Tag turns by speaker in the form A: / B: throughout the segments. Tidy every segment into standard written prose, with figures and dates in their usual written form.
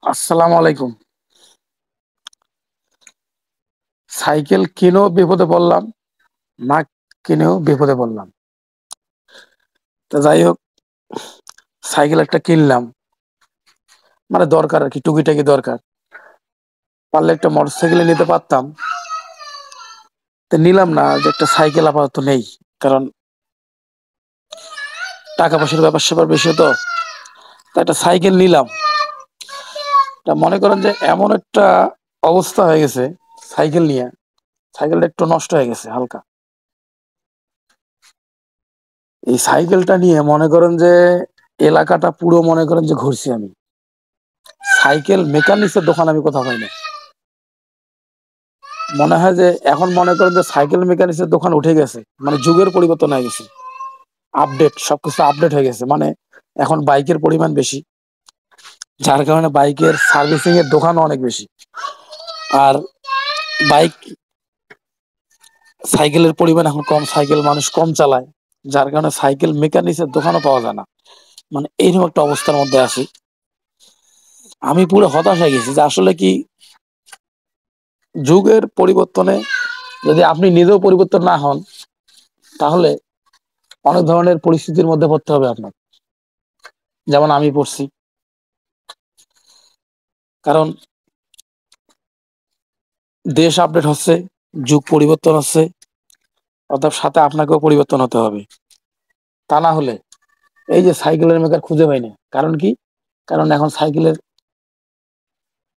A: আসসালামু আলাইকুম। সাইকেল কিনেও বিপদে পড়লাম, না কিনেও বিপদে পড়লাম। তো যাই হোক, সাইকেল একটা কিনলাম। মানে দরকার আরকি, টুকিটাকি দরকার। পারলে একটা মোটরসাইকেলে নিতে পারতাম। তো নিলাম না, যে একটা সাইকেল আপাতত নেই। কারণ টাকা-পয়সার ব্যাপার-স্যাপার বেশি তো। তো একটা সাইকেল নিলাম। তা মনে করেন যে এমন একটা অবস্থা হয়ে গেছে সাইকেল নিয়ে, সাইকেলটা একটু নষ্ট হয়ে গেছে হালকা। এই সাইকেলটা নিয়ে মনে করেন যে এলাকাটা পুরো মনে করেন যে ঘুরছি আমি। সাইকেল মেকানিক্সের দোকান আমি কোথাও পাই না। মনে হয় যে এখন মনে করেন যে সাইকেল মেকানিক্সের দোকান উঠে গেছে। মানে যুগের পরিবর্তন হয়ে গেছে। আপডেট, সবকিছু আপডেট হয়ে গেছে। মানে এখন বাইকের পরিমাণ বেশি। যার কারণে বাইকের সার্ভিসিং এর দোকানও অনেক বেশি। আর বাইক সাইকেলের পরিমাণ এখন কম, সাইকেল মানুষ কম চালায়। যার কারণে সাইকেল মেকানিক্সের দোকানও পাওয়া যায় না। মানে এইরকম একটা অবস্থার মধ্যে আছি। আমি পুরো হতাশ হয়ে গেছি যে আসলে কি যুগের পরিবর্তনে যদি আপনি নিজেও পরিবর্তন না হন, তাহলে অনেক ধরনের পরিস্থিতির মধ্যে পড়তে হবে আপনার। যেমন আমি পড়ছি। কারণ দেশ আপডেট হচ্ছে, যুগ পরিবর্তন হচ্ছে, অর্থাৎ সাথে আপনাকেও পরিবর্তন হতে হবে। তা না হলে এই যে সাইকেলের মেকার খুঁজে পাই না। কারণ কি? কারণ এখন সাইকেলের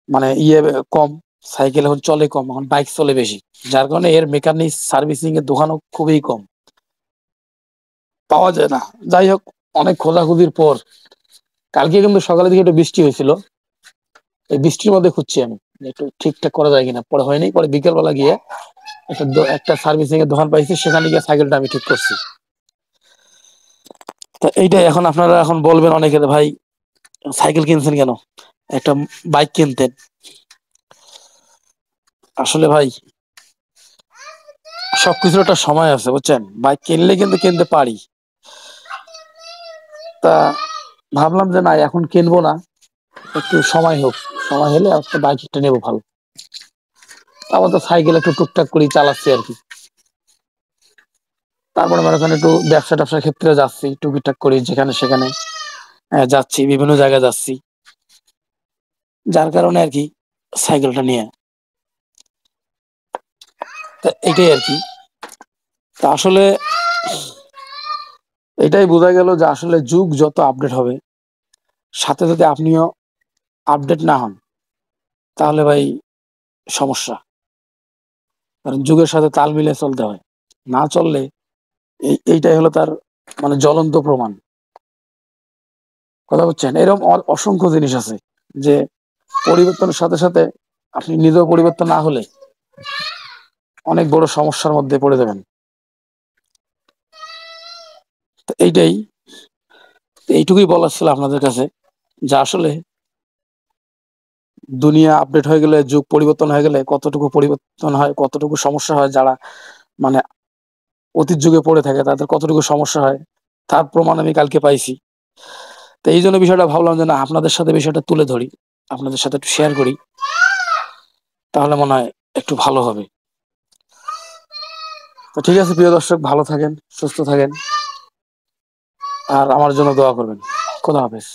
A: মানে কম, সাইকেল এখন চলে কম, এখন বাইক চলে বেশি। যার কারণে এর মেকানিক সার্ভিসিং এর দোকানও খুবই কম, পাওয়া যায় না। যাই হোক, অনেক খোঁজাখুঁজির পর কালকে কিন্তু সকালের দিকে একটু বৃষ্টি হয়েছিল। এই বৃষ্টির মধ্যে খুঁজছি আমি যে একটু ঠিকঠাক করা যায় কিনা। পরে হয়নি, পরে বিকেল বেলা গিয়ে একটা সার্ভিসিং এর দোকান পাইছি, সেখানে গিয়ে সাইকেলটা আমি ঠিক করছি। তো এইটাই এখন আপনারা এখন বলবেন অনেকে, ভাই সাইকেল কিনছেন কেন, একটা বাইক কিনতেন। আসলে ভাই সবকিছুর একটা সময় আছে, বুঝছেন। বাইক কিনলে কিন্তু কিনতে পারি। তা ভাবলাম যে না, এখন কিনবো না, একটু সময় হোক। সময় হলে একটা বাইক একটা নেবো ভালো। আবার তো সাইকেল একটু টুকটাক করে চালাচ্ছি আর কি। তারপরে মনে করেন একটু ব্যবসা ট্যাবসার ক্ষেত্রে যাচ্ছি, টুকিটাক করি যেখানে সেখানে যাচ্ছি, বিভিন্ন জায়গায় যাচ্ছি। যার কারণে আর কি সাইকেলটা নিয়ে, তা এটাই আর কি। তা আসলে এটাই বোঝা গেল যে আসলে যুগ যত আপডেট হবে, সাথে যদি আপনিও আপডেট না হন, তাহলে ভাই সমস্যা। কারণ যুগের সাথে তাল মিলিয়ে চলতে হয়। না চললে এইটাই হলো তার মানে জ্বলন্ত প্রমাণ। কথা বুঝছেন? এরকম অসংখ্য জিনিস আছে যে পরিবর্তনের সাথে সাথে আপনি নিজেও পরিবর্তন না হলে অনেক বড় সমস্যার মধ্যে পড়ে যাবেন। তো এইটুকুই বলার ছিল আপনাদের কাছে, যে আসলে দুনিয়া আপডেট হয়ে গেলে, যুগ পরিবর্তন হয়ে গেলে কতটুকু পরিবর্তন হয়, কতটুকু সমস্যা হয়। যারা মানে অতীত যুগে পড়ে থাকে তাদের কতটুকু সমস্যা হয়, তার প্রমাণ আমি কালকে পাইছি। তো এইজন্য বিষয়টা ভাবলাম যে না, আপনাদের সাথে বিষয়টা তুলে ধরি, আপনাদের সাথে একটু শেয়ার করি। তাহলে মনে হয় একটু ভালো হবে। তো ঠিক আছে প্রিয় দর্শক, ভালো থাকেন, সুস্থ থাকেন, আর আমার জন্য দোয়া করবেন। খোদা হাফেজ।